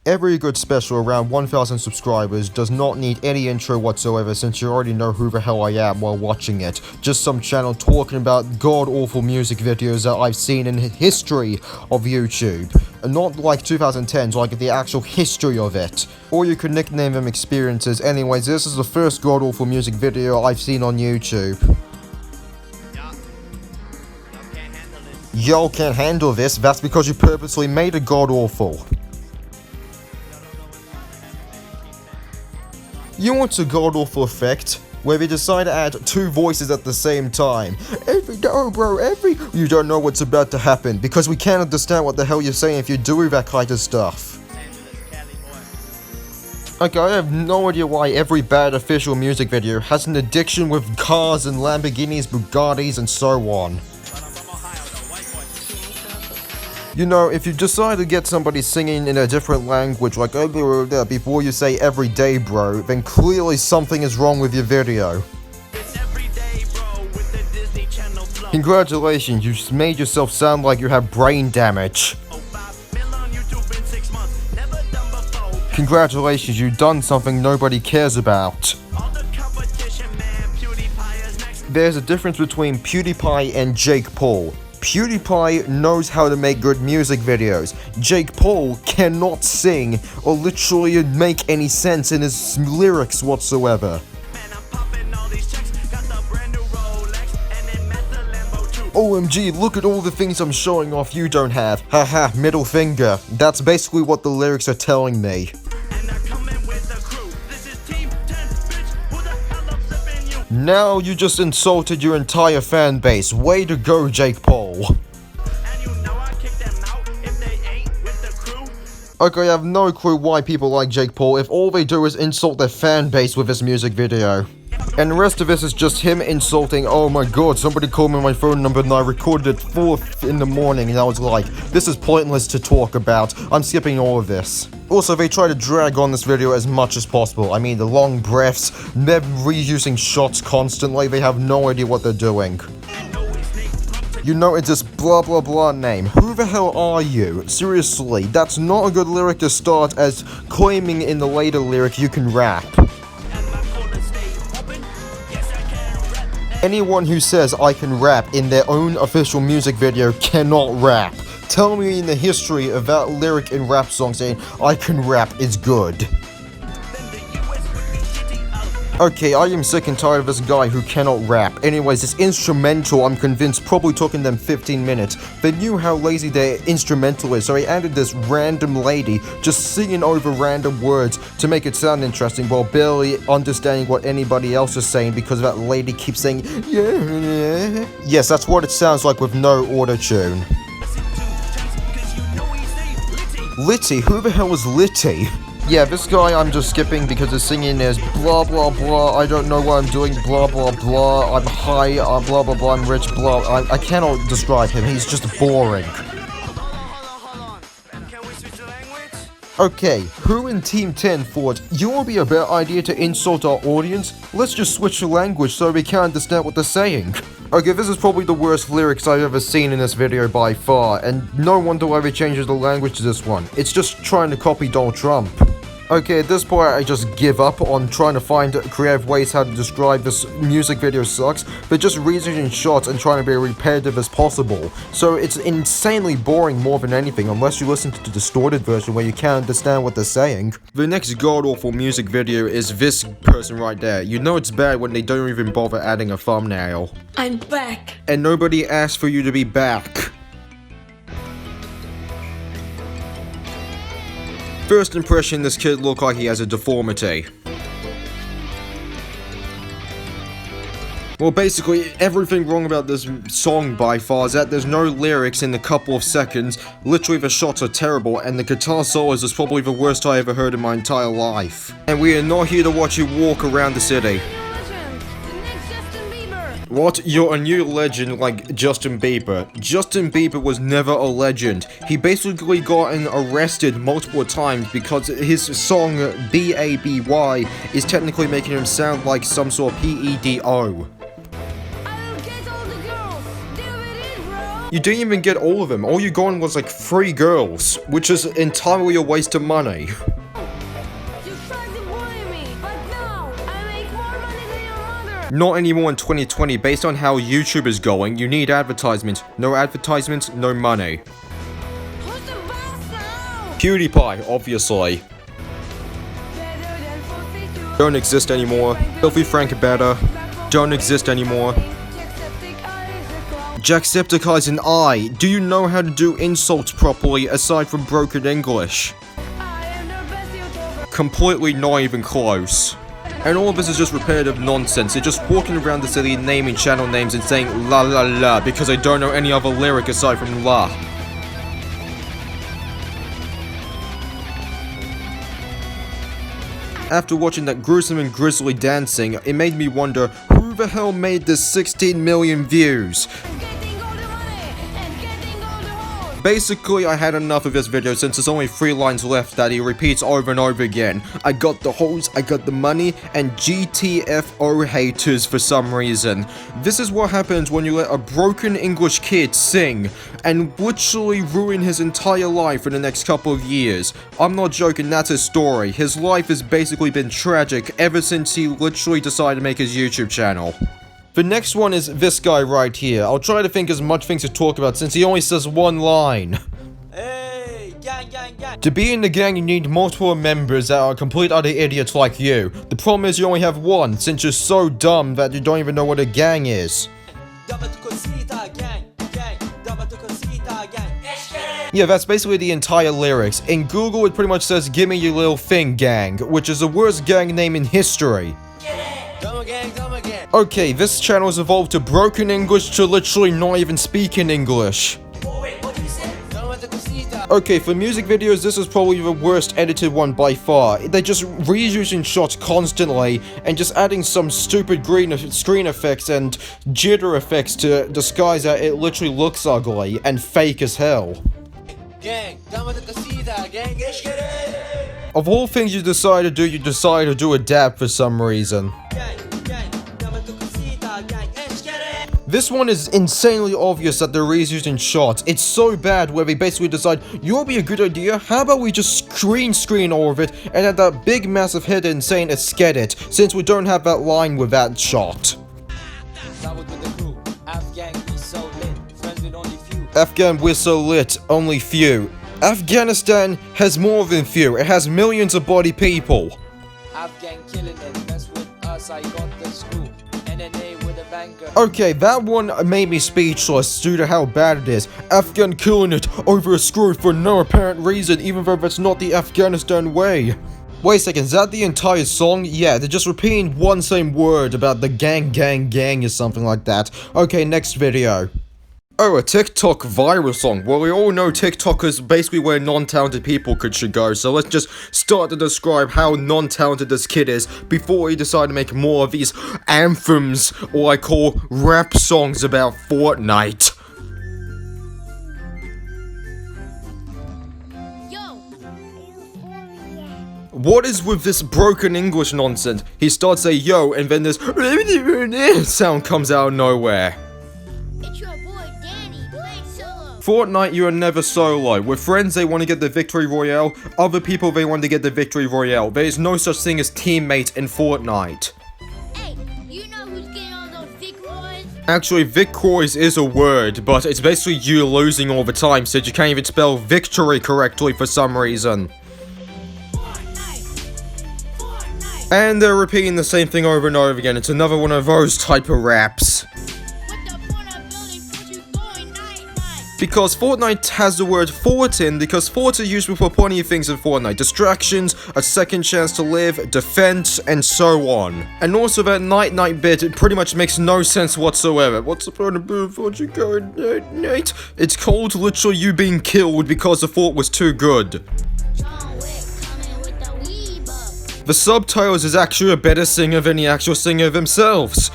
Every good special around 1000 subscribers does not need any intro whatsoever, since you already know who the hell I am while watching it. Just some channel talking about god-awful music videos that I've seen in the history of YouTube. And not like 2010s, like the actual history of it. Or you could nickname them experiences. Anyways, this is the first god-awful music video I've seen on YouTube. Y'all can't handle this, that's because you purposely made it god-awful. You want a god-awful effect, where they decide to add two voices at the same time. You don't know what's about to happen, because we can't understand what the hell you're saying if you do that kind of stuff. Okay, I have no idea why every bad official music video has an addiction with cars and Lamborghinis, Bugattis, and so on. You know, if you decide to get somebody singing in a different language, like before you say everyday bro, then clearly something is wrong with your video. Congratulations, you just made yourself sound like you have brain damage. Congratulations, you've done something nobody cares about. There's a difference between PewDiePie and Jake Paul. PewDiePie knows how to make good music videos. Jake Paul cannot sing or literally make any sense in his lyrics whatsoever. OMG, look at all the things I'm showing off you don't have. Haha, middle finger. That's basically what the lyrics are telling me. Now you just insulted your entire fan base. Way to go, Jake Paul. Okay, I have no clue why people like Jake Paul if all they do is insult their fan base with this music video. And the rest of this is just him insulting, oh my god, somebody called me my phone number and I recorded it 4 in the morning, and I was like, this is pointless to talk about, I'm skipping all of this. Also, they try to drag on this video as much as possible. I mean, the long breaths, them reusing shots constantly, they have no idea what they're doing. You know, it's this blah blah blah name. Who the hell are you? Seriously, that's not a good lyric to start as claiming in the later lyric you can rap. Anyone who says I can rap in their own official music video cannot rap. Tell me in the history of that lyric in rap song saying I can rap is good. Okay, I am sick and tired of this guy who cannot rap. Anyways, this instrumental, I'm convinced, probably took them 15 minutes. They knew how lazy their instrumental is, so they added this random lady just singing over random words to make it sound interesting while barely understanding what anybody else is saying because that lady keeps saying, yeah. Yes, that's what it sounds like with no auto-tune. Litty? Who the hell is Litty? Yeah, this guy I'm just skipping because his singing is blah blah blah, I don't know what I'm doing, blah blah blah, I'm high, blah blah blah, I'm rich, blah, I cannot describe him, he's just boring. Okay, who in Team 10 thought, you would be a better idea to insult our audience? Let's just switch the language so we can't understand what they're saying. Okay, this is probably the worst lyrics I've ever seen in this video by far, and no wonder why they changed the language to this one. It's just trying to copy Donald Trump. Okay, at this point I just give up on trying to find creative ways how to describe this music video sucks. They're just researching shots and trying to be repetitive as possible. So it's insanely boring more than anything, unless you listen to the distorted version where you can't understand what they're saying. The next god-awful music video is this person right there. You know it's bad when they don't even bother adding a thumbnail. I'm back. And nobody asked for you to be back. First impression, this kid looked like he has a deformity. Well, basically, everything wrong about this song by far is that there's no lyrics in a couple of seconds, literally the shots are terrible, and the guitar solos is probably the worst I ever heard in my entire life. And we are not here to watch you walk around the city. What? You're a new legend like Justin Bieber. Justin Bieber was never a legend. He basically gotten arrested multiple times because his song B-A-B-Y is technically making him sound like some sort of P-E-D-O. You didn't even get all of them. All you got was like 3 girls, which is entirely a waste of money. You tried to bully me, but now I make more money than your mother. Not anymore in 2020. Based on how YouTube is going, you need advertisements. No advertisements, no money. Who's the boss now? PewDiePie, obviously. Better than 42. Don't exist anymore. Filthy Frank better. Don't exist anymore. Jacksepticeye is an I. Do you know how to do insults properly aside from broken English? I am the best YouTuber. Completely not even close. And all of this is just repetitive nonsense. They're just walking around the city naming channel names and saying la la la because I don't know any other lyric aside from la. After watching that gruesome and grisly dancing, it made me wonder who the hell made this 16 million views? Getting all the money and getting all the hoes. Basically, I had enough of this video since there's only 3 lines left that he repeats over and over again. I got the hoes, I got the money, and GTFO haters for some reason. This is what happens when you let a broken English kid sing and literally ruin his entire life in the next couple of years. I'm not joking, that's his story. His life has basically been tragic ever since he literally decided to make his YouTube channel. The next one is this guy right here. I'll try to think as much things to talk about since he only says one line. Hey, gang, gang, gang. To be in the gang, you need multiple members that are complete utter idiots like you. The problem is you only have one, since you're so dumb that you don't even know what a gang is. Yeah, that's basically the entire lyrics. In Google, it pretty much says, "Gimme your little thing, gang," which is the worst gang name in history. Okay, this channel has evolved to broken English to literally not even speaking English. Okay, for music videos, this is probably the worst edited one by far. They're just reusing shots constantly and just adding some stupid green screen effects and jitter effects to disguise that it literally looks ugly and fake as hell. Of all things you decide to do, you decide to do a dab for some reason. This one is insanely obvious that they're reusing shots. It's so bad where they basically decide, you know what would be a good idea? How about we just screen all of it and add that big massive head in saying it's get it, since we don't have that line with that shot. Afghan, we're so lit, only few. Afghanistan has more than few, it has millions of body people. Afghan killing it, mess with us, I got the screw. NNA with a banger. Okay, that one made me speechless due to how bad it is. Afghan killing it over a screw for no apparent reason, even though that's not the Afghanistan way. Wait a second, is that the entire song? Yeah, they're just repeating one same word about the gang or something like that. Okay, next video. Oh, a TikTok viral song. Well, we all know TikTok is basically where non-talented people should go, so let's just start to describe how non-talented this kid is before he decided to make more of these anthems, or I call rap songs about Fortnite. What is with this broken English nonsense? He starts saying yo, and then this sound comes out of nowhere. It's your boy Danny playing solo. Fortnite, you are never solo. With friends, they want to get the victory royale. Other people, they want to get the victory royale. There is no such thing as teammate in Fortnite. Hey, you know who's getting all those victories? Actually, victories is a word, but it's basically you losing all the time, since you can't even spell victory correctly for some reason. And they're repeating the same thing over and over again. It's another one of those type of raps. Because Fortnite has the word fort in, because forts are used for plenty of things in Fortnite. Distractions, a second chance to live, defense, and so on. And also that night bit, it pretty much makes no sense whatsoever. What's the point of being fort you go at night? It's called literally you being killed because the fort was too good. The subtitles is actually a better singer than the actual singer themselves.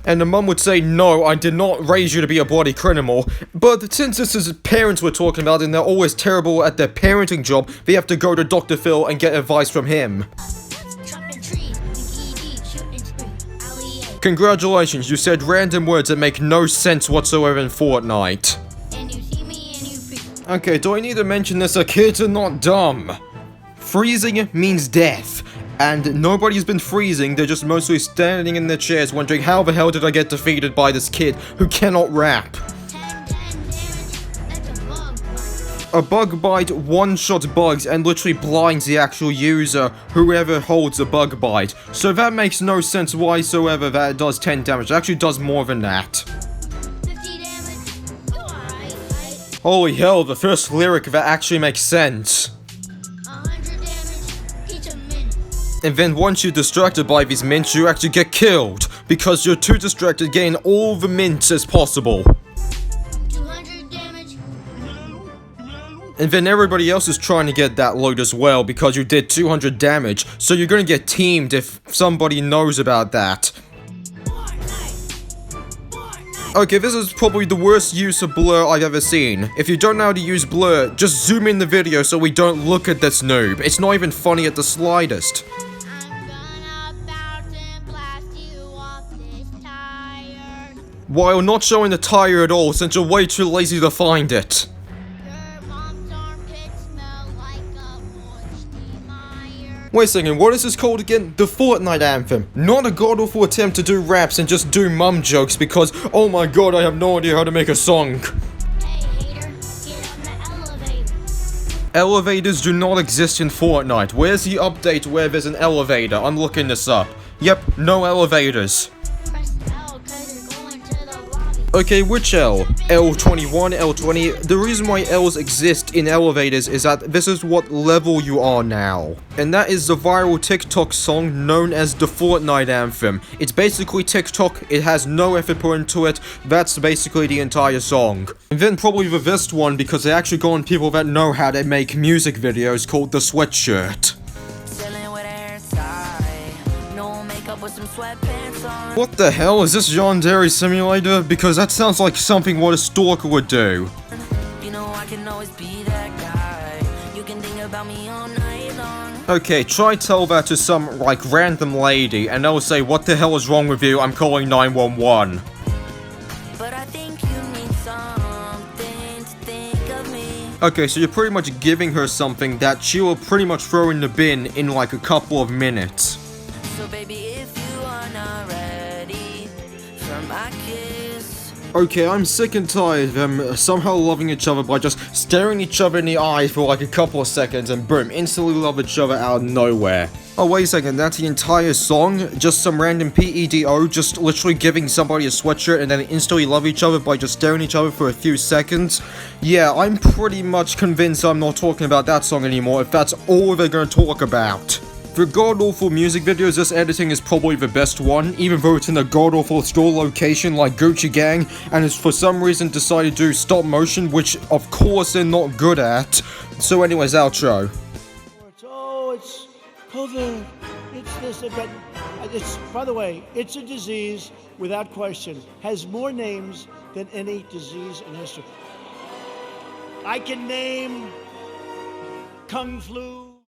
And the mum would say, no, I did not raise you to be a bloody criminal. But since this is parents we're talking about and they're always terrible at their parenting job, they have to go to Dr. Phil and get advice from him. Congratulations, you said random words that make no sense whatsoever in Fortnite. And you see me and you freak. Okay, do I need to mention this? Kids are not dumb. Freezing means death. And nobody's been freezing, they're just mostly standing in their chairs wondering how the hell did I get defeated by this kid who cannot rap. 10 damage. That's a bug bite. A bug bite one-shot bugs and literally blinds the actual user, whoever holds a bug bite. So that makes no sense whatsoever that it does 10 damage. It actually does more than that. 50 damage. You alright, right? Holy hell, the first lyric that actually makes sense. 100 damage. Each a minute. And then once you're distracted by these mints, you actually get killed, because you're too distracted getting all the mints as possible. 200 damage. And then everybody else is trying to get that load as well, because you did 200 damage, so you're gonna get teamed if somebody knows about that. Okay, this is probably the worst use of blur I've ever seen. If you don't know how to use blur, just zoom in the video so we don't look at this noob. It's not even funny at the slightest. I'm gonna bounce and blast you off this tire. While not showing the tire at all, since you're way too lazy to find it. Your mom's armpits smell like a moisty mire. Wait a second, what is this called again? The Fortnite anthem. Not a god-awful attempt to do raps and just do mum jokes because, oh my god, I have no idea how to make a song. Hey, hater, get on the elevator. Elevators do not exist in Fortnite. Where's the update where there's an elevator? I'm looking this up. Yep, no elevators. Press L 'cause you're going to the lobby. Okay, which L? L21, L20? The reason why L's exist in elevators is that this is what level you are now. And that is the viral TikTok song known as the Fortnite anthem. It's basically TikTok, it has no effort put into it, that's basically the entire song. And then probably the best one because they actually go on people that know how to make music videos called the Sweatshirt. Chillin' with a hairtie, no makeup with some sweatpants on. What the hell, is this Yandere Simulator? Because that sounds like something what a stalker would do. You know I can always be that guy. You can think about me all night long. Okay, try tell that to some, like, random lady, and they'll say, what the hell is wrong with you? I'm calling 911. But I think you need something to think of me. Okay, so you're pretty much giving her something that she will pretty much throw in the bin in, like, a couple of minutes. So baby, if you are not ready for my kiss, Okay, I'm sick and tired of them somehow loving each other by just staring each other in the eye for like a couple of seconds and boom, instantly love each other out of nowhere. Oh, wait a second, that's the entire song? Just some random PEDO just literally giving somebody a sweatshirt and then instantly love each other by just staring at each other for a few seconds? Yeah, I'm pretty much convinced I'm not talking about that song anymore if that's all they're gonna talk about. For god-awful music videos, this editing is probably the best one, even though it's in a god-awful store location like Gucci Gang, and has for some reason decided to do stop motion, which of course they're not good at. So anyways, outro. It's COVID. It's this, but it's, by the way, it's a disease without question. Has more names than any disease in history. I can name Kung Flu.